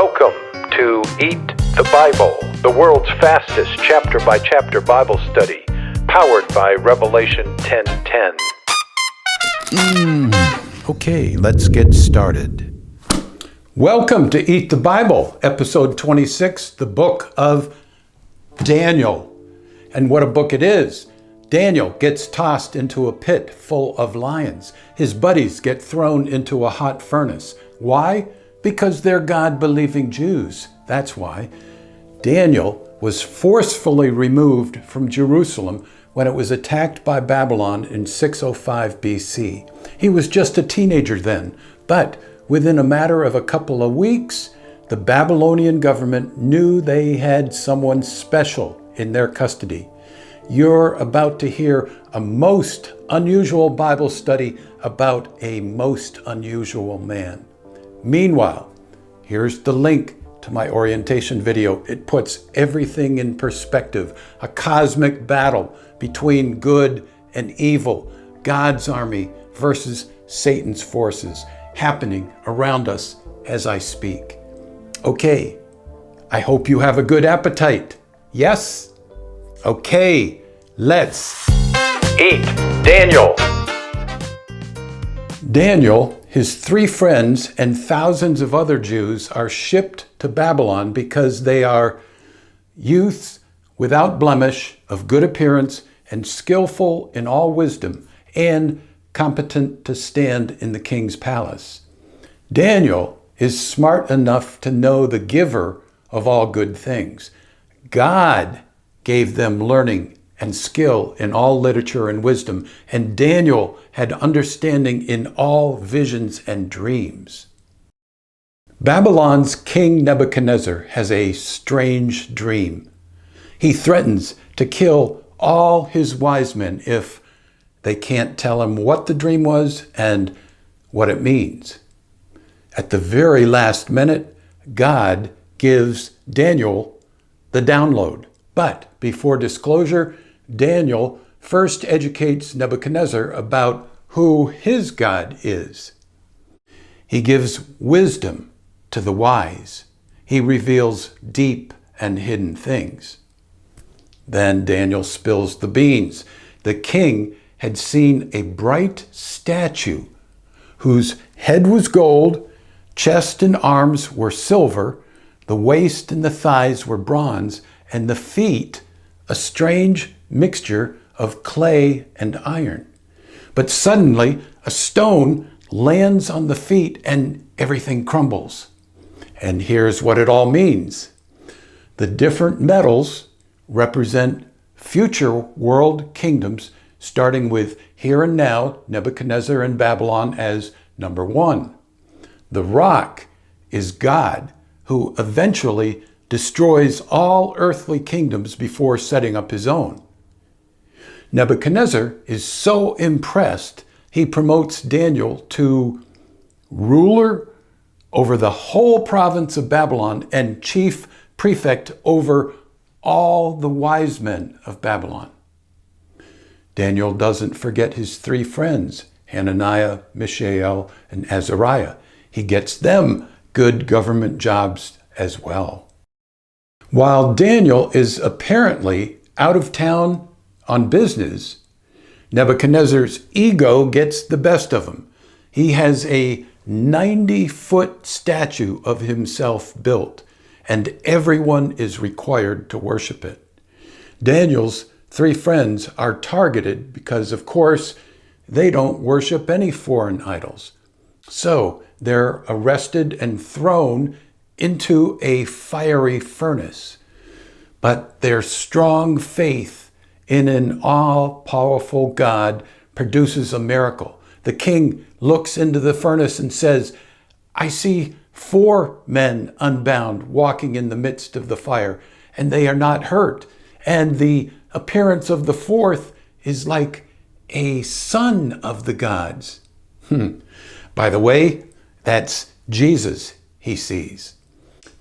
Welcome to Eat the Bible, the world's fastest chapter-by-chapter Bible study, powered by Revelation 10:10. Okay, let's get started. Welcome to Eat the Bible, episode 26, the book of Daniel. And what a book it is. Daniel gets tossed into a pit full of lions. His buddies get thrown into a hot furnace. Why? Because they're God-believing Jews. That's why. Daniel was forcefully removed from Jerusalem when it was attacked by Babylon in 605 BC. He was just a teenager then, but within a matter of a couple of weeks, the Babylonian government knew they had someone special in their custody. You're about to hear a most unusual Bible study about a most unusual man. Meanwhile, here's the link to my orientation video. It puts everything in perspective. A cosmic battle between good and evil, God's army versus Satan's forces, happening around us as I speak. Okay, I hope you have a good appetite. Yes? Okay, let's Eat Daniel. Daniel, his three friends, and thousands of other Jews are shipped to Babylon because they are youths without blemish, of good appearance, and skillful in all wisdom, and competent to stand in the king's palace. Daniel is smart enough to know the giver of all good things. God gave them learning and skill in all literature and wisdom, and Daniel had understanding in all visions and dreams. Babylon's king Nebuchadnezzar has a strange dream. He threatens to kill all his wise men if they can't tell him what the dream was and what it means. At the very last minute, God gives Daniel the download. But before disclosure, Daniel first educates Nebuchadnezzar about who his God is. He gives wisdom to the wise. He reveals deep and hidden things. Then Daniel spills the beans. The king had seen a bright statue whose head was gold, chest and arms were silver, the waist and the thighs were bronze, and the feet a strange mixture of clay and iron. But suddenly a stone lands on the feet and everything crumbles. And here's what it all means. The different metals represent future world kingdoms, starting with here and now, Nebuchadnezzar and Babylon as number one. The rock is God, who eventually destroys all earthly kingdoms before setting up his own. Nebuchadnezzar is so impressed, he promotes Daniel to ruler over the whole province of Babylon and chief prefect over all the wise men of Babylon. Daniel doesn't forget his three friends, Hananiah, Mishael, and Azariah. He gets them good government jobs as well. While Daniel is apparently out of town on business, Nebuchadnezzar's ego gets the best of him. He has a 90-foot statue of himself built, and everyone is required to worship it. Daniel's three friends are targeted because, of course, they don't worship any foreign idols. So they're arrested and thrown into a fiery furnace. But their strong faith in an all-powerful God produces a miracle. The king looks into the furnace and says, "I see 4 men unbound walking in the midst of the fire, and they are not hurt. And the appearance of the 4th is like a son of the gods." By the way, that's Jesus he sees.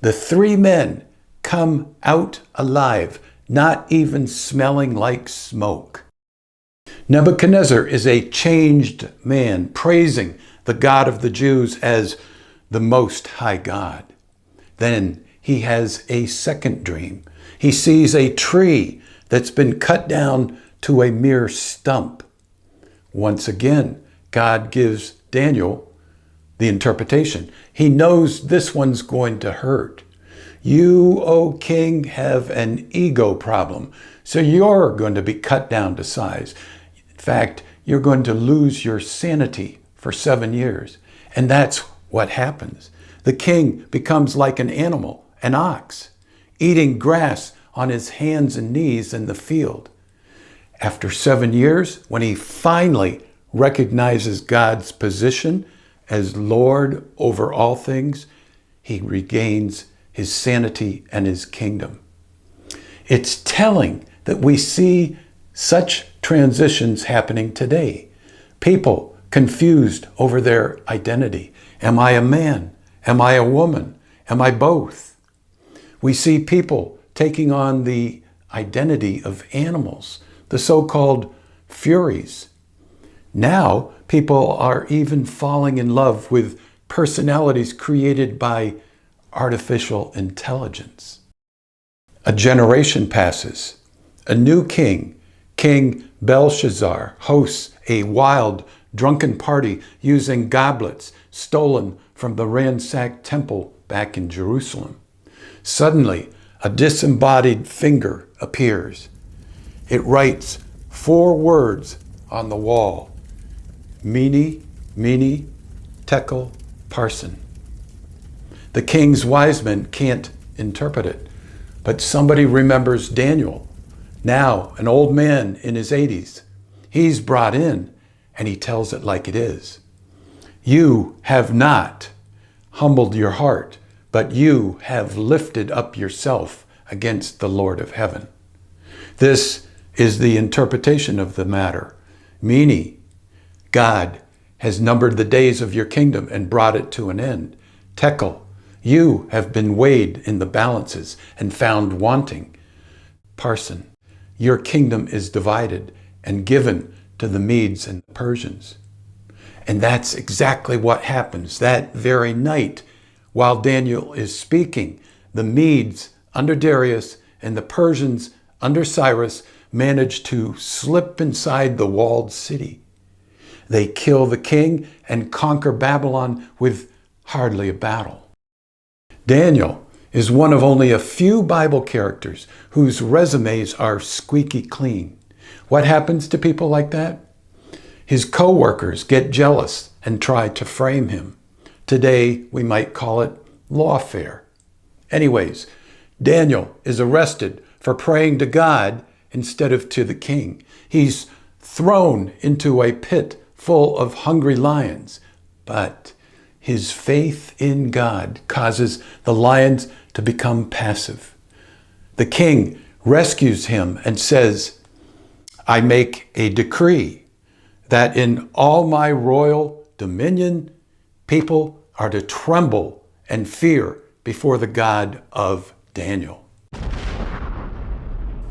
The 3 men come out alive, not even smelling like smoke. Nebuchadnezzar is a changed man, praising the God of the Jews as the Most High God. Then he has a second dream. He sees a tree that's been cut down to a mere stump. Once again, God gives Daniel the interpretation. He knows this one's going to hurt. You, O king, have an ego problem, so you're going to be cut down to size. In fact, you're going to lose your sanity for 7 years. And that's what happens. The king becomes like an animal, an ox, eating grass on his hands and knees in the field. After 7 years, when he finally recognizes God's position as Lord over all things, he regains his sanity and his kingdom. It's telling that we see such transitions happening today. People confused over their identity. Am I a man? Am I a woman? Am I both? We see people taking on the identity of animals, the so-called Furies. Now, people are even falling in love with personalities created by artificial intelligence. A generation passes. A new king, King Belshazzar, hosts a wild, drunken party using goblets stolen from the ransacked temple back in Jerusalem. Suddenly, a disembodied finger appears. It writes 4 words on the wall: Mene, Mene, Tekel, Parson. The king's wise men can't interpret it, but somebody remembers Daniel, now an old man in his 80s. He's brought in, and he tells it like it is. You have not humbled your heart, but you have lifted up yourself against the Lord of heaven. This is the interpretation of the matter. Mene, God has numbered the days of your kingdom and brought it to an end. Tekel, you have been weighed in the balances and found wanting. Parson, your kingdom is divided and given to the Medes and the Persians. And that's exactly what happens that very night. While Daniel is speaking, the Medes under Darius and the Persians under Cyrus manage to slip inside the walled city. They kill the king and conquer Babylon with hardly a battle. Daniel is one of only a few Bible characters whose resumes are squeaky clean. What happens to people like that? His co-workers get jealous and try to frame him. Today, we might call it lawfare. Anyways, Daniel is arrested for praying to God instead of to the king. He's thrown into a pit full of hungry lions, but his faith in God causes the lions to become passive. The king rescues him and says, I make a decree that in all my royal dominion, people are to tremble and fear before the God of Daniel.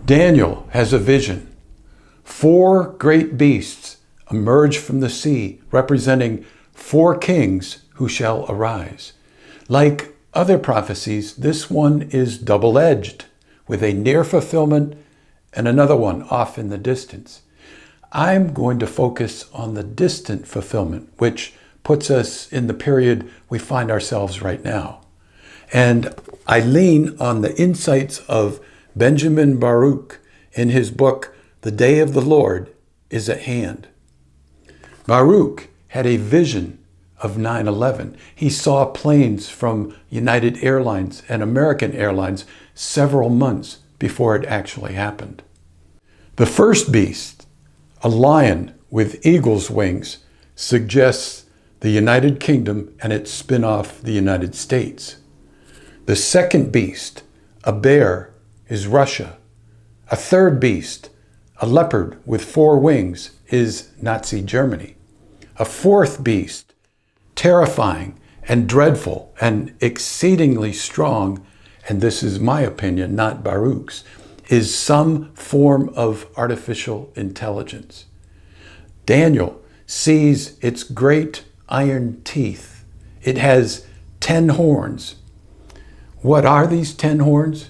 Daniel has a vision. 4 great beasts emerge from the sea, representing 4 kings who shall arise. Like other prophecies, this one is double-edged, with a near fulfillment and another one off in the distance. I'm going to focus on the distant fulfillment, which puts us in the period we find ourselves right now. And I lean on the insights of Benjamin Baruch in his book, The Day of the Lord is at Hand. Baruch had a vision of 9/11. He saw planes from United Airlines and American Airlines several months before it actually happened. The first beast, a lion with eagle's wings, suggests the United Kingdom and its spin-off, the United States. The second beast, a bear, is Russia. A third beast, a leopard with 4 wings, is Nazi Germany. A fourth beast, terrifying and dreadful and exceedingly strong, and this is my opinion, not Baruch's, is some form of artificial intelligence. Daniel sees its great iron teeth. It has 10 horns. What are these 10 horns?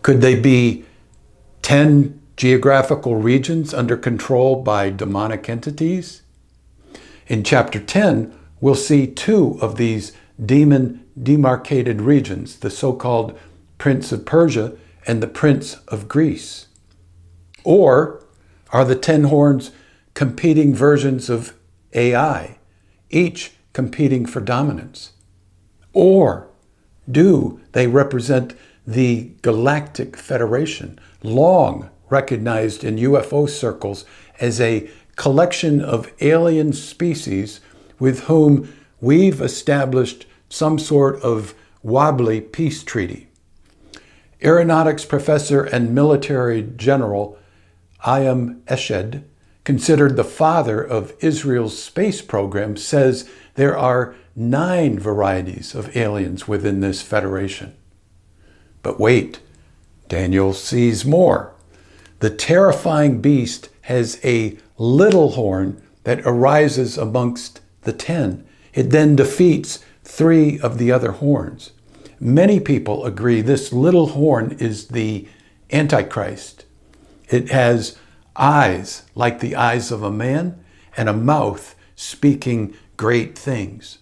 Could they be 10 geographical regions under control by demonic entities? In chapter 10, we'll see 2 of these demon demarcated regions, the so-called Prince of Persia and the Prince of Greece. Or are the 10 horns competing versions of AI, each competing for dominance? Or do they represent the Galactic Federation, long recognized in UFO circles as a collection of alien species with whom we've established some sort of wobbly peace treaty? Aeronautics professor and military general Ayam Eshed, considered the father of Israel's space program, says there are 9 varieties of aliens within this federation. But wait, Daniel sees more. The terrifying beast has a little horn that arises amongst the 10. It then defeats 3 of the other horns. Many people agree this little horn is the Antichrist. It has eyes like the eyes of a man and a mouth speaking great things.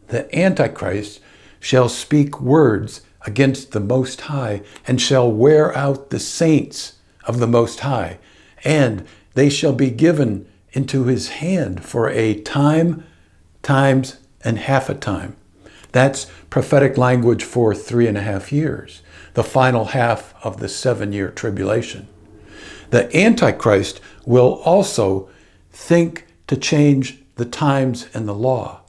The Antichrist shall speak words against the Most High and shall wear out the saints of the Most High, and they shall be given into his hand for a time, times, and half a time. That's prophetic language for 3.5 years, the final half of the 7-year tribulation. The Antichrist will also think to change the times and the law.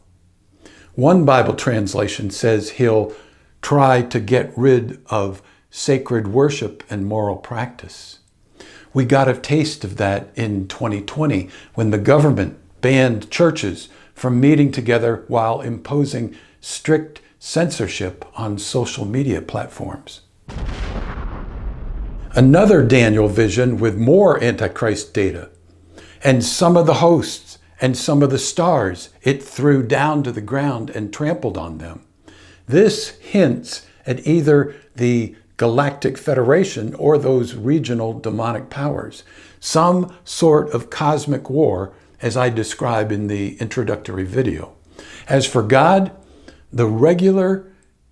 One Bible translation says he'll try to get rid of sacred worship and moral practice. We got a taste of that in 2020 when the government banned churches from meeting together while imposing strict censorship on social media platforms. Another Daniel vision with more Antichrist data. And some of the hosts and some of the stars it threw down to the ground and trampled on them. This hints at either the Galactic Federation or those regional demonic powers, some sort of cosmic war, as I describe in the introductory video. As for God, the regular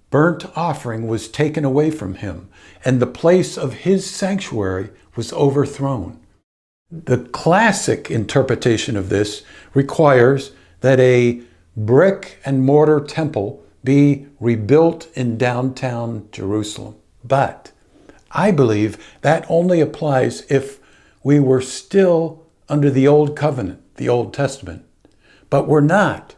burnt offering was taken away from him, and the place of his sanctuary was overthrown. The classic interpretation of this requires that a brick and mortar temple be rebuilt in downtown Jerusalem. But I believe that only applies if we were still under the Old Covenant, the Old Testament. But we're not.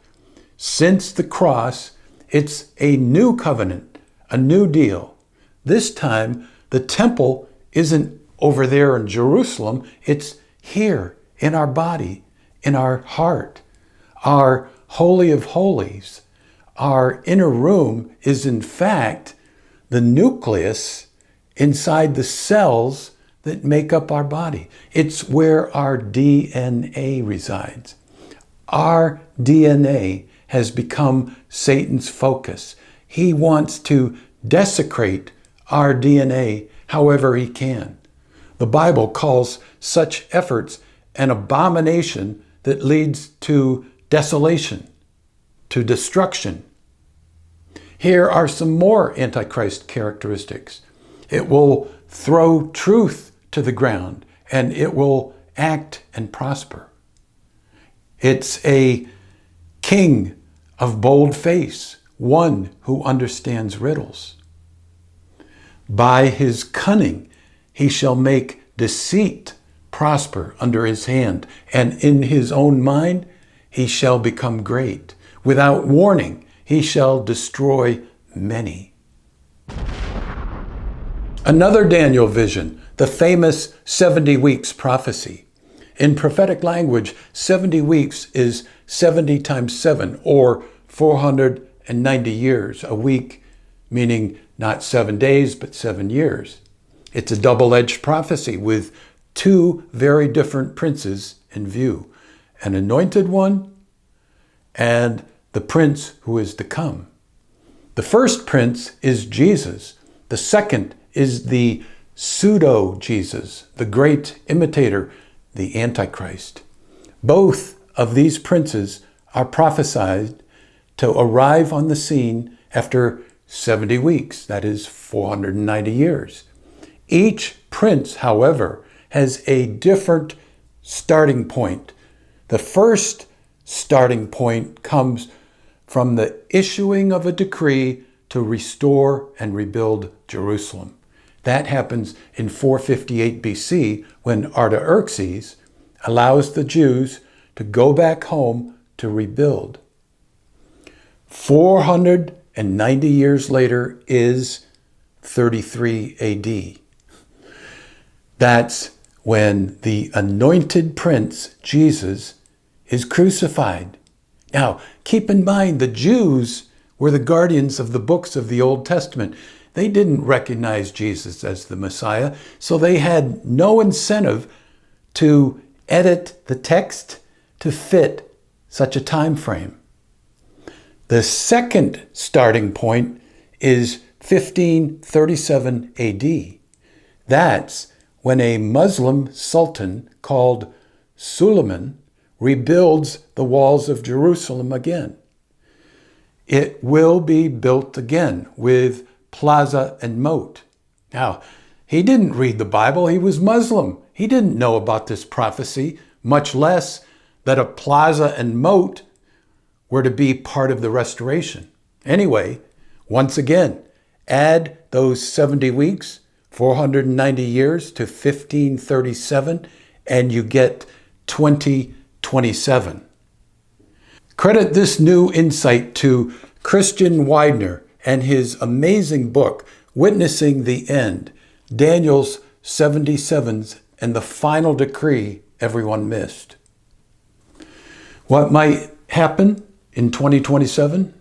Since the cross, it's a new covenant, a new deal. This time, the temple isn't over there in Jerusalem. It's here in our body, in our heart. Our Holy of Holies, our inner room is in fact the nucleus inside the cells that make up our body. It's where our DNA resides. Our DNA has become Satan's focus. He wants to desecrate our DNA however he can. The Bible calls such efforts an abomination that leads to desolation, to destruction. Here are some more Antichrist characteristics. It will throw truth to the ground, and it will act and prosper. It's a king of bold face, one who understands riddles. By his cunning, he shall make deceit prosper under his hand, and in his own mind, he shall become great. Without warning, he shall destroy many. Another Daniel vision, the famous 70 weeks prophecy. In prophetic language, 70 weeks is 70 times 7, or 490 years, a week, meaning not 7 days, but 7 years. It's a double-edged prophecy with 2 very different princes in view, an anointed one and the prince who is to come. The first prince is Jesus. The second is the pseudo-Jesus, the great imitator, the Antichrist. Both of these princes are prophesied to arrive on the scene after 70 weeks, that is 490 years. Each prince, however, has a different starting point. The first starting point comes from the issuing of a decree to restore and rebuild Jerusalem. That happens in 458 BC when Artaxerxes allows the Jews to go back home to rebuild. 490 years later is 33 AD. That's when the anointed prince, Jesus, is crucified. Now, keep in mind, the Jews were the guardians of the books of the Old Testament. They didn't recognize Jesus as the Messiah, so they had no incentive to edit the text to fit such a time frame. The second starting point is 1537 AD. That's when a Muslim sultan called Suleiman rebuilds the walls of Jerusalem again. It will be built again with plaza and moat. Now, he didn't read the Bible. He was Muslim. He didn't know about this prophecy, much less that a plaza and moat were to be part of the restoration. Anyway, once again, add those 70 weeks, 490 years to 1537, and you get 2027. Credit this new insight to Christian Widener and his amazing book, Witnessing the End, Daniel's 77s and the final decree everyone missed. What might happen in 2027?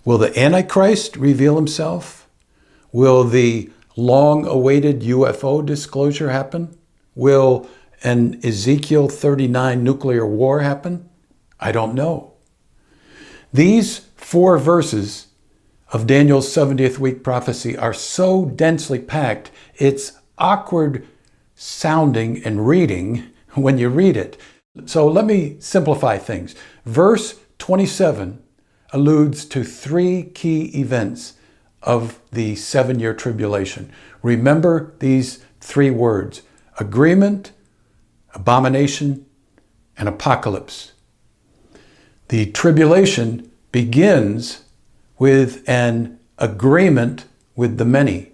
Will the Antichrist reveal himself? Will the long-awaited UFO disclosure happen? Will an Ezekiel 39 nuclear war happen? I don't know. These 4 verses of Daniel's 70th week prophecy are so densely packed, it's awkward sounding and reading when you read it. So let me simplify things. Verse 27 alludes to 3 key events of the 7-year tribulation. Remember these 3 words: agreement, abomination, and apocalypse. The tribulation begins with an agreement with the many.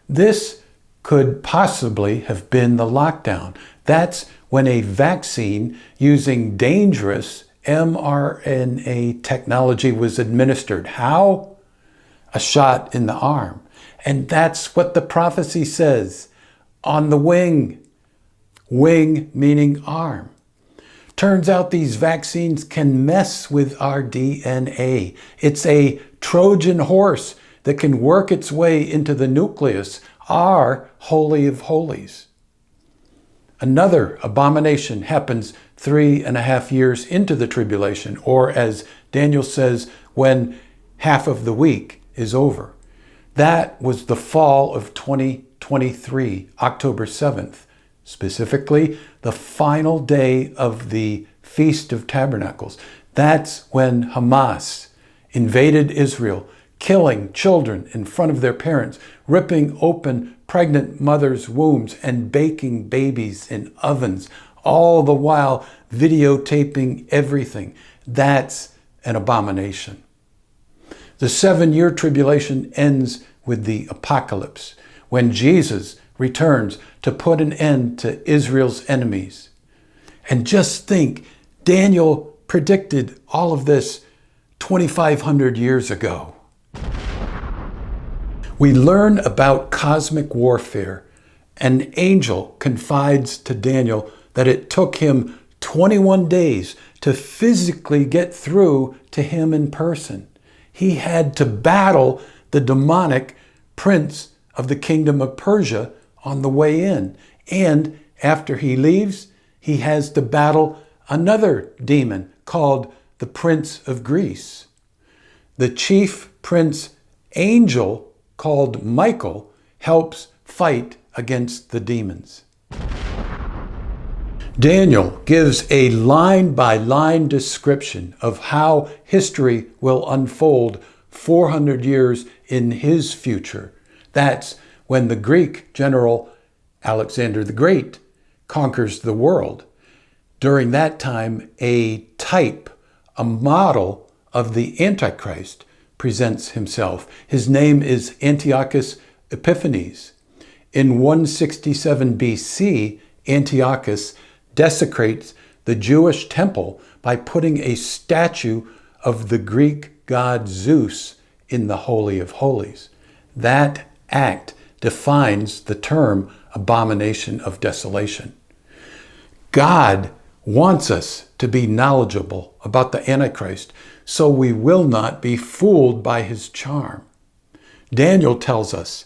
This could possibly have been the lockdown. That's when a vaccine using dangerous mRNA technology was administered. How? A shot in the arm. And that's what the prophecy says. On the wing. Wing meaning arm. Turns out these vaccines can mess with our DNA. It's a Trojan horse that can work its way into the nucleus, our Holy of Holies. Another abomination happens 3.5 years into the tribulation, or as Daniel says, when half of the week is over. That was the fall of 2023, October 7th. Specifically, the final day of the Feast of Tabernacles. That's when Hamas invaded Israel, killing children in front of their parents, ripping open pregnant mothers' wombs and baking babies in ovens, all the while videotaping everything. That's an abomination. The 7-year tribulation ends with the apocalypse, when Jesus returns to put an end to Israel's enemies. And just think, Daniel predicted all of this 2,500 years ago. We learn about cosmic warfare. An angel confides to Daniel that it took him 21 days to physically get through to him in person. He had to battle the demonic prince of the kingdom of Persia on the way in. And after he leaves, he has to battle another demon called the Prince of Greece. The chief prince angel called Michael helps fight against the demons. Daniel gives a line-by-line description of how history will unfold 400 years in his future. That's when the Greek general Alexander the Great conquers the world. During that time, a type, a model of the Antichrist presents himself. His name is Antiochus Epiphanes. In 167 BC, Antiochus desecrates the Jewish temple by putting a statue of the Greek god Zeus in the Holy of Holies. That act defines the term abomination of desolation. God wants us to be knowledgeable about the Antichrist so we will not be fooled by his charm. Daniel tells us,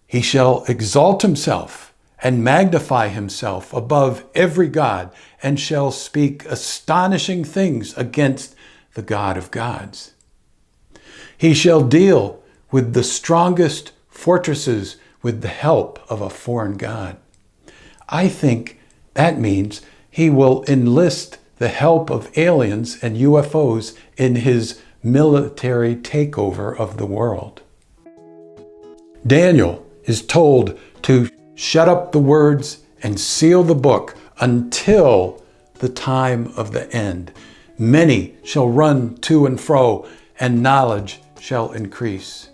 "He shall exalt himself and magnify himself above every god, and shall speak astonishing things against the God of gods. He shall deal with the strongest fortresses with the help of a foreign god." I think that means he will enlist the help of aliens and UFOs in his military takeover of the world. Daniel is told to shut up the words and seal the book until the time of the end. Many shall run to and fro, and knowledge shall increase.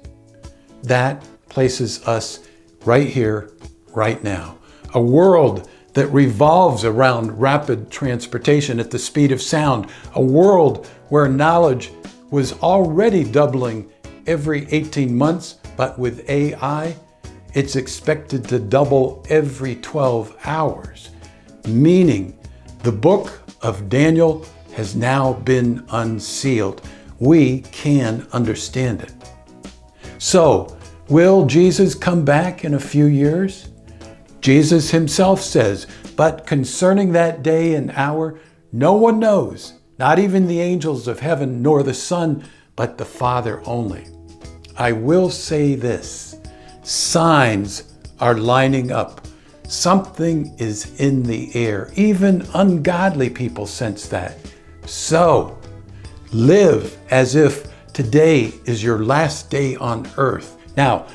That places us right here, right now. A world that revolves around rapid transportation at the speed of sound. A world where knowledge was already doubling every 18 months, but with AI, it's expected to double every 12 hours. Meaning, the book of Daniel has now been unsealed. We can understand it. So, will Jesus come back in a few years? Jesus himself says, "But concerning that day and hour, no one knows, not even the angels of heaven, nor the Son, but the Father only." I will say this, signs are lining up. Something is in the air. Even ungodly people sense that. So, live as if today is your last day on earth. Now,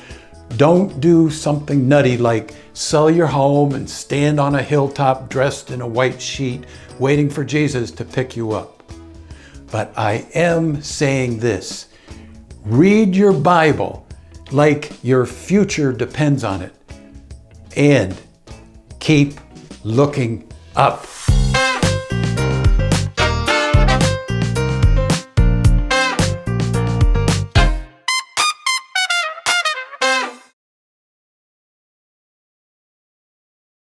don't do something nutty like sell your home and stand on a hilltop dressed in a white sheet, waiting for Jesus to pick you up. But I am saying this, read your Bible like your future depends on it, and keep looking up.